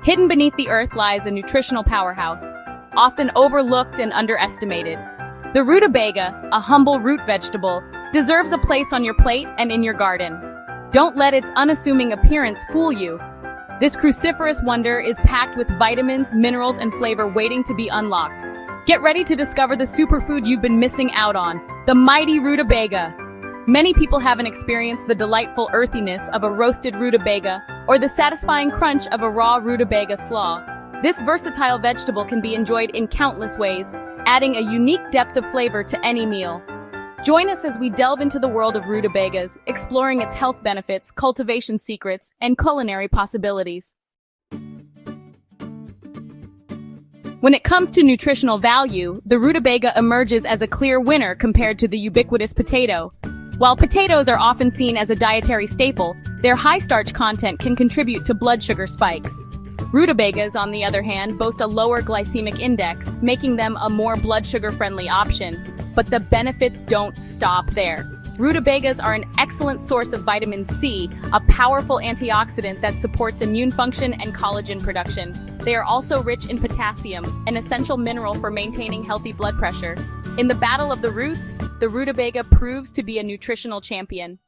Hidden beneath the earth lies a nutritional powerhouse, often overlooked and underestimated. The rutabaga, a humble root vegetable, deserves a place on your plate and in your garden. Don't let its unassuming appearance fool you. This cruciferous wonder is packed with vitamins, minerals, and flavor waiting to be unlocked. Get ready to discover the superfood you've been missing out on, the mighty rutabaga. Many people haven't experienced the delightful earthiness of a roasted rutabaga or the satisfying crunch of a raw rutabaga slaw. This versatile vegetable can be enjoyed in countless ways, adding a unique depth of flavor to any meal. Join us as we delve into the world of rutabagas, exploring its health benefits, cultivation secrets, and culinary possibilities. When it comes to nutritional value, the rutabaga emerges as a clear winner compared to the ubiquitous potato. While potatoes are often seen as a dietary staple, their high starch content can contribute to blood sugar spikes. Rutabagas, on the other hand, boast a lower glycemic index, making them a more blood sugar-friendly option. But the benefits don't stop there. Rutabagas are an excellent source of vitamin C, a powerful antioxidant that supports immune function and collagen production. They are also rich in potassium, an essential mineral for maintaining healthy blood pressure. In the battle of the roots, the rutabaga proves to be a nutritional champion.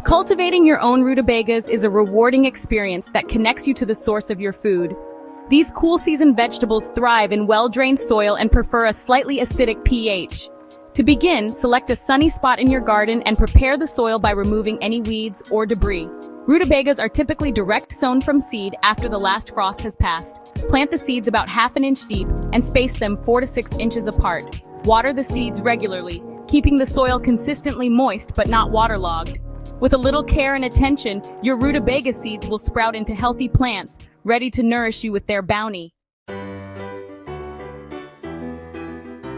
Cultivating your own rutabagas is a rewarding experience that connects you to the source of your food. These cool-season vegetables thrive in well-drained soil and prefer a slightly acidic pH. To begin, select a sunny spot in your garden and prepare the soil by removing any weeds or debris. Rutabagas are typically direct sown from seed after the last frost has passed. Plant the seeds about ½ inch deep and space them 4 to 6 inches apart. Water the seeds regularly, keeping the soil consistently moist but not waterlogged. With a little care and attention, your rutabaga seeds will sprout into healthy plants, ready to nourish you with their bounty.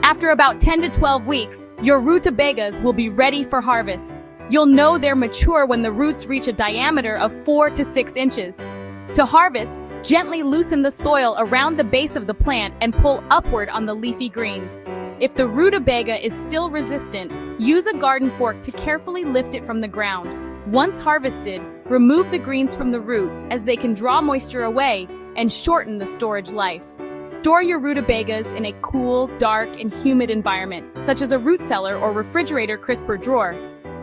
After about 10 to 12 weeks, your rutabagas will be ready for harvest. You'll know they're mature when the roots reach a diameter of 4 to 6 inches. To harvest, gently loosen the soil around the base of the plant and pull upward on the leafy greens. If the rutabaga is still resistant, use a garden fork to carefully lift it from the ground. Once harvested, remove the greens from the root as they can draw moisture away and shorten the storage life. Store your rutabagas in a cool, dark, and humid environment, such as a root cellar or refrigerator crisper drawer.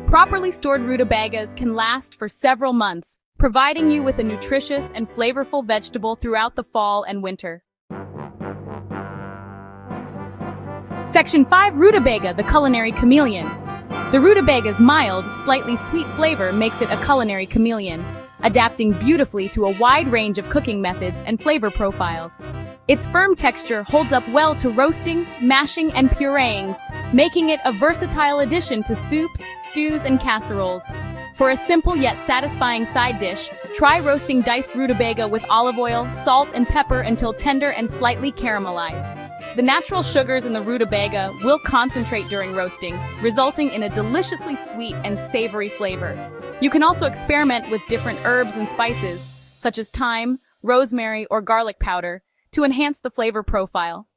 Properly stored rutabagas can last for several months, providing you with a nutritious and flavorful vegetable throughout the fall and winter. Section 5. Rutabaga, the culinary chameleon. The rutabaga's mild, slightly sweet flavor makes it a culinary chameleon, adapting beautifully to a wide range of cooking methods and flavor profiles. Its firm texture holds up well to roasting, mashing, and pureeing, making it a versatile addition to soups, stews, and casseroles. For a simple yet satisfying side dish, try roasting diced rutabaga with olive oil, salt, and pepper until tender and slightly caramelized. The natural sugars in the rutabaga will concentrate during roasting, resulting in a deliciously sweet and savory flavor. You can also experiment with different herbs and spices, such as thyme, rosemary, or garlic powder, to enhance the flavor profile.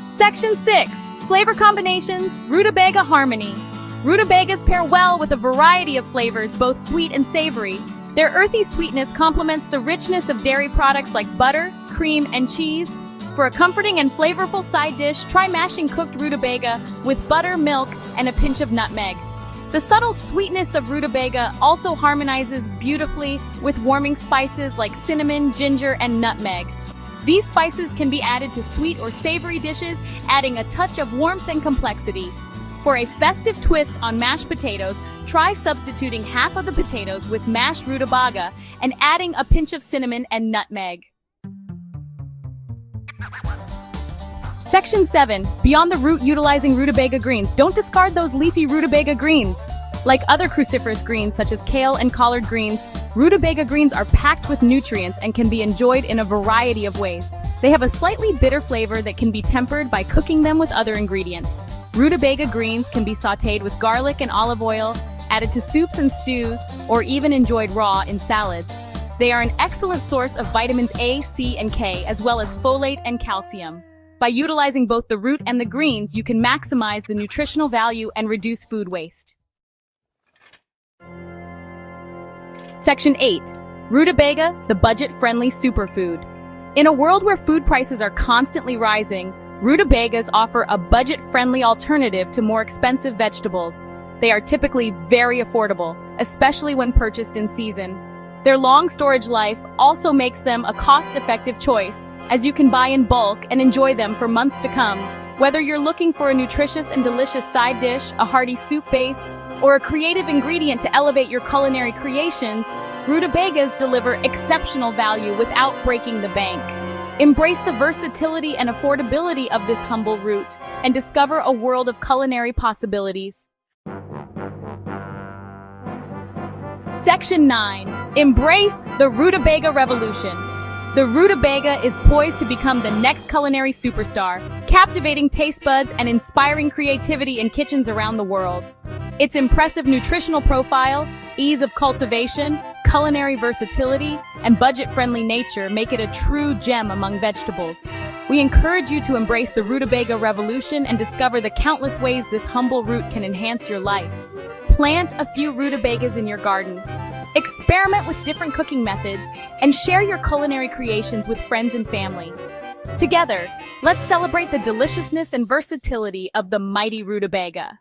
Section 6. Flavor combinations, rutabaga harmony. Rutabagas pair well with a variety of flavors, both sweet and savory. Their earthy sweetness complements the richness of dairy products like butter, cream, and cheese. For a comforting and flavorful side dish, try mashing cooked rutabaga with butter, milk, and a pinch of nutmeg. The subtle sweetness of rutabaga also harmonizes beautifully with warming spices like cinnamon, ginger, and nutmeg. These spices can be added to sweet or savory dishes, adding a touch of warmth and complexity. For a festive twist on mashed potatoes, try substituting half of the potatoes with mashed rutabaga and adding a pinch of cinnamon and nutmeg. Section 7. Beyond the root, utilizing rutabaga greens. Don't discard those leafy rutabaga greens. Like other cruciferous greens such as kale and collard greens, rutabaga greens are packed with nutrients and can be enjoyed in a variety of ways. They have a slightly bitter flavor that can be tempered by cooking them with other ingredients. Rutabaga greens can be sautéed with garlic and olive oil, added to soups and stews, or even enjoyed raw in salads. They are an excellent source of vitamins A, C, and K, as well as folate and calcium. By utilizing both the root and the greens, you can maximize the nutritional value and reduce food waste. Section 8. Rutabaga, the budget-friendly superfood. In a world where food prices are constantly rising, rutabagas offer a budget-friendly alternative to more expensive vegetables. They are typically very affordable, especially when purchased in season. Their long storage life also makes them a cost-effective choice, as you can buy in bulk and enjoy them for months to come. Whether you're looking for a nutritious and delicious side dish, a hearty soup base, or a creative ingredient to elevate your culinary creations, rutabagas deliver exceptional value without breaking the bank. Embrace the versatility and affordability of this humble root and discover a world of culinary possibilities. Section 9. Embrace the rutabaga revolution. The rutabaga is poised to become the next culinary superstar, captivating taste buds and inspiring creativity in kitchens around the world. Its impressive nutritional profile, ease of cultivation, culinary versatility, and budget-friendly nature make it a true gem among vegetables. We encourage you to embrace the rutabaga revolution and discover the countless ways this humble root can enhance your life. Plant a few rutabagas in your garden. Experiment with different cooking methods and share your culinary creations with friends and family. Together, let's celebrate the deliciousness and versatility of the mighty rutabaga.